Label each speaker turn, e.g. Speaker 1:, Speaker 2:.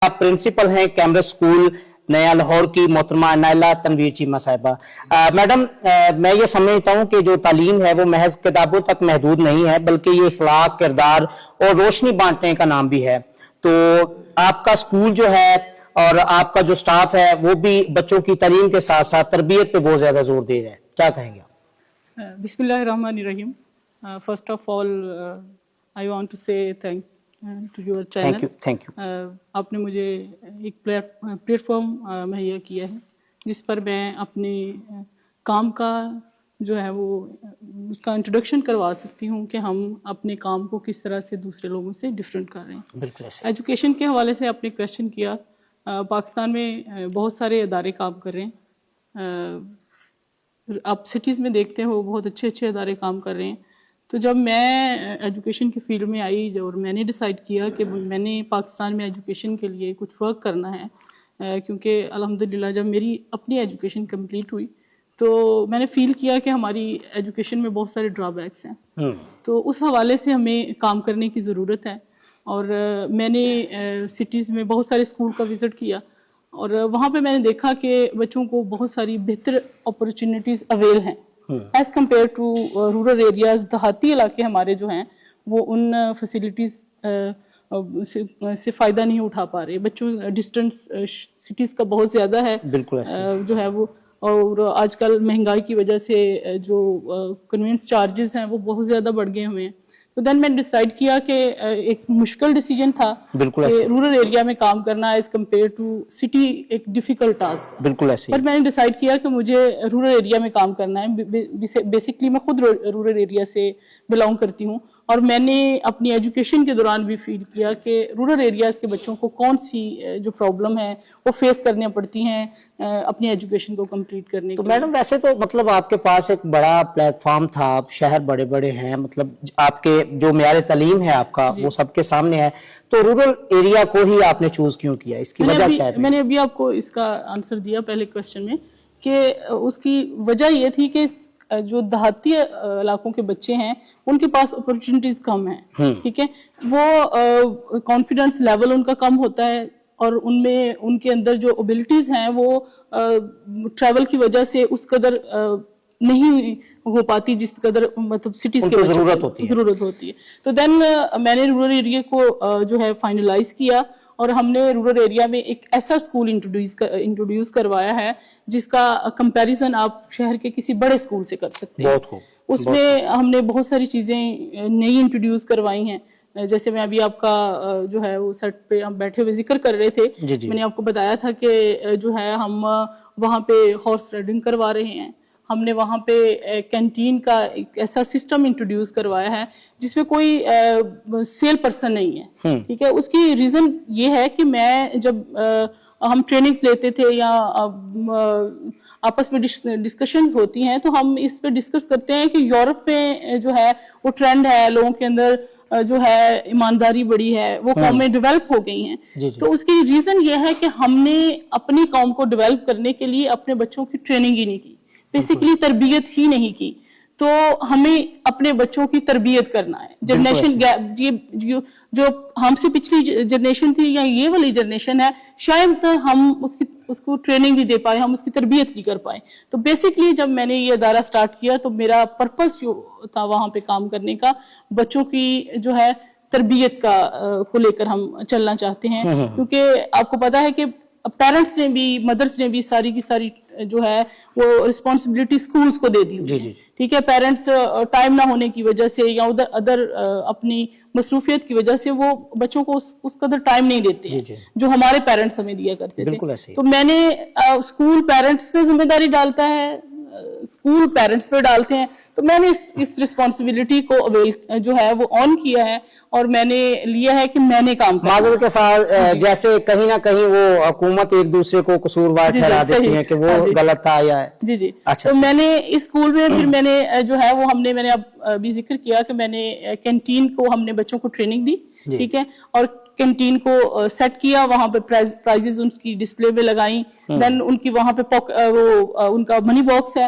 Speaker 1: آپ پرنسپل ہیں Cambridge school نیا لاہور کی محترمہ نائلہ تنویر چیمہ صاحبہ. میڈم میں یہ سمجھتا ہوں کہ جو تعلیم ہے وہ محض کتابوں تک محدود نہیں ہے بلکہ یہ اخلاق، کردار اور روشنی بانٹنے کا نام بھی ہے. تو آپ کا اسکول جو ہے اور آپ کا جو سٹاف ہے وہ بھی بچوں کی تعلیم کے ساتھ ساتھ تربیت پہ بہت زیادہ زور دے رہا ہے، کیا کہیں گے؟
Speaker 2: بسم اللہ الرحمن الرحیم. First of all I want to say thank to your channel.
Speaker 1: Thank you.
Speaker 2: آپ نے مجھے ایک پلیٹ فارم مہیا کیا ہے جس پر میں اپنے کام کا جو ہے وہ اس کا انٹروڈکشن کروا سکتی ہوں کہ ہم اپنے کام کو کس طرح سے دوسرے لوگوں سے ڈفرینٹ کر رہے ہیں.
Speaker 1: بالکل.
Speaker 2: ایجوکیشن کے حوالے سے آپ نے کویشچن کیا. پاکستان میں بہت سارے ادارے کام کر رہے ہیں. آپ سٹیز میں دیکھتے ہو بہت اچھے ادارے کام کر رہے ہیں. تو جب میں ایجوکیشن کی فیلڈ میں آئی اور میں نے ڈیسائیڈ کیا کہ میں نے پاکستان میں ایجوکیشن کے لیے کچھ ورک کرنا ہے کیونکہ الحمدللہ جب میری اپنی ایجوکیشن کمپلیٹ ہوئی تو میں نے فیل کیا کہ ہماری ایجوکیشن میں بہت سارے ڈرا بیکس ہیں. تو اس حوالے سے ہمیں کام کرنے کی ضرورت ہے. اور میں نے سٹیز میں بہت سارے اسکول کا وزٹ کیا اور وہاں پہ میں نے دیکھا کہ بچوں کو بہت ساری بہتر اپرچونیٹیز اویل ہیں as compare to rural areas. دیہاتی علاقے ہمارے جو ہیں وہ ان فیسلٹیز سے فائدہ نہیں اٹھا پا رہے. بچوں ڈسٹینس سٹیز کا بہت زیادہ ہے جو ہے وہ, اور آج کل مہنگائی کی وجہ سے جو کنوینس چارجز ہیں وہ بہت زیادہ بڑھ گئے ہوئے ہیں. تو دین میں نے ڈیسائیڈ کیا کہ ایک مشکل ڈیسیجن تھا کہ رورل ایریا میں کام کرنا ایز کمپیئر ٹو سٹی ایک ڈیفیکلٹ ٹاسک. بالکل ایسے. پر میں نے ڈیسائیڈ کیا کہ مجھے رورل ایریا میں کام کرنا ہے. بیسکلی میں خود رورل ایریا سے بلانگ کرتی ہوں اور میں نے اپنی ایجوکیشن کے دوران بھی فیل کیا کہ رورل ایریاز کے بچوں کو کون سی جو پرابلم ہے وہ فیس کرنی پڑتی ہیں اپنی ایجوکیشن کو کمپلیٹ کرنے کے.
Speaker 1: تو میڈم ویسے تو مطلب آپ کے پاس ایک بڑا پلیٹ فارم تھا, شہر بڑے بڑے ہیں, مطلب آپ کے جو معیار تعلیم ہے آپ کا وہ سب کے سامنے ہے, تو رورل ایریا کو ہی آپ نے چوز کیوں کیا؟ اس کی وجہ کیا ہے؟
Speaker 2: میں نے ابھی آپ کو اس کا آنسر دیا پہلے کویسچن میں کہ اس کی وجہ یہ تھی کہ جو دیہاتی علاقوں کے بچے ہیں ان کے پاس اپرچونیٹیز کم ہیں. ٹھیک ہے, وہ کانفیڈنس لیول ان کا کم ہوتا ہے اور ان میں ان کے اندر جو ابیلٹیز ہیں وہ ٹریول کی وجہ سے اس قدر نہیں ہو پاتی جس قدر مطلب سٹیز کے ضرورت ہوتی ہے. تو دین میں نے رورل ایریا کو جو ہے فائنلائز کیا اور ہم نے رورل ایریا میں ایک ایسا اسکول انٹروڈیوس کروایا ہے جس کا کمپیریزن آپ شہر کے کسی بڑے اسکول سے کر سکتے ہیں. اس میں ہم نے بہت ساری چیزیں نئی انٹروڈیوس کروائی ہیں. جیسے میں ابھی آپ کا جو ہے وہ سیٹ پہ ہم بیٹھے ہوئے ذکر کر رہے تھے, میں نے آپ کو بتایا تھا کہ جو ہے ہم وہاں پہ ہارس رائڈنگ کروا رہے ہیں. ہم نے وہاں پہ کینٹین کا ایک ایسا سسٹم انٹروڈیوس کروایا ہے جس میں کوئی سیل پرسن نہیں ہے. ٹھیک ہے, اس کی ریزن یہ ہے کہ میں جب ہم ٹریننگز لیتے تھے یا آپس میں ڈسکشنز ہوتی ہیں تو ہم اس پہ ڈسکس کرتے ہیں کہ یورپ میں جو ہے وہ ٹرینڈ ہے, لوگوں کے اندر جو ہے ایمانداری بڑی ہے, وہ قومیں ڈیولپ ہو گئی ہیں. تو اس کی ریزن یہ ہے کہ ہم نے اپنی قوم کو ڈیولپ کرنے کے لیے اپنے بچوں کی ٹریننگ ہی نہیں کی, بیسیکلی تربیت ہی نہیں کی. تو ہمیں اپنے بچوں کی تربیت کرنا ہے. جنریشن جو ہم سے پچھلی جنریشن تھی یا یہ والی جنریشن ہے, شاید ہم اس کو ٹریننگ نہیں دے پائے, ہم اس کی تربیت نہیں کر پائے. تو بیسکلی جب میں نے یہ ادارہ سٹارٹ کیا تو میرا پرپس جو تھا وہاں پہ کام کرنے کا, بچوں کی جو ہے تربیت کو لے کر ہم چلنا چاہتے ہیں. کیونکہ آپ کو پتا ہے کہ پیرنٹس نے بھی, مدرس نے بھی ساری کی ساری جو ہے وہ رسپانسبلٹی اسکولس کو دے دی ہوئی ہے. ٹھیک ہے, پیرنٹس ٹائم نہ ہونے کی وجہ سے یا ادر اپنی مصروفیت کی وجہ سے وہ بچوں کو اس قدر ٹائم نہیں دیتے ہیں جو ہمارے پیرنٹس ہمیں دیا کرتے تھے. تو میں نے اسکول پیرنٹس پہ ذمہ داری ڈالتا ہے, اسکول پیرنٹس پہ ڈالتے ہیں, تو میں نے اس رسپانسبلٹی کو اویل جو ہے وہ آن کیا ہے اور میں نے لیا ہے کہ میں نے کام کرنا.
Speaker 1: معذرت کے ساتھ جیسے کہیں نہ کہیں وہ حکومت ایک دوسرے کو قصوروار ٹھہرا دیتی ہے کہ وہ غلط تھا یا
Speaker 2: جی. تو میں نے اس اسکول میں پھر میں نے جو ہے وہ میں نے اب بھی ذکر کیا کہ میں نے کینٹین کو ہم نے بچوں کو ٹریننگ دی. ٹھیک ہے, اور کینٹین کو سیٹ کیا, وہاں پہ پرائزز ان کی ڈسپلے میں لگائیں. دین ان کی وہاں پہ ان کا منی باکس ہے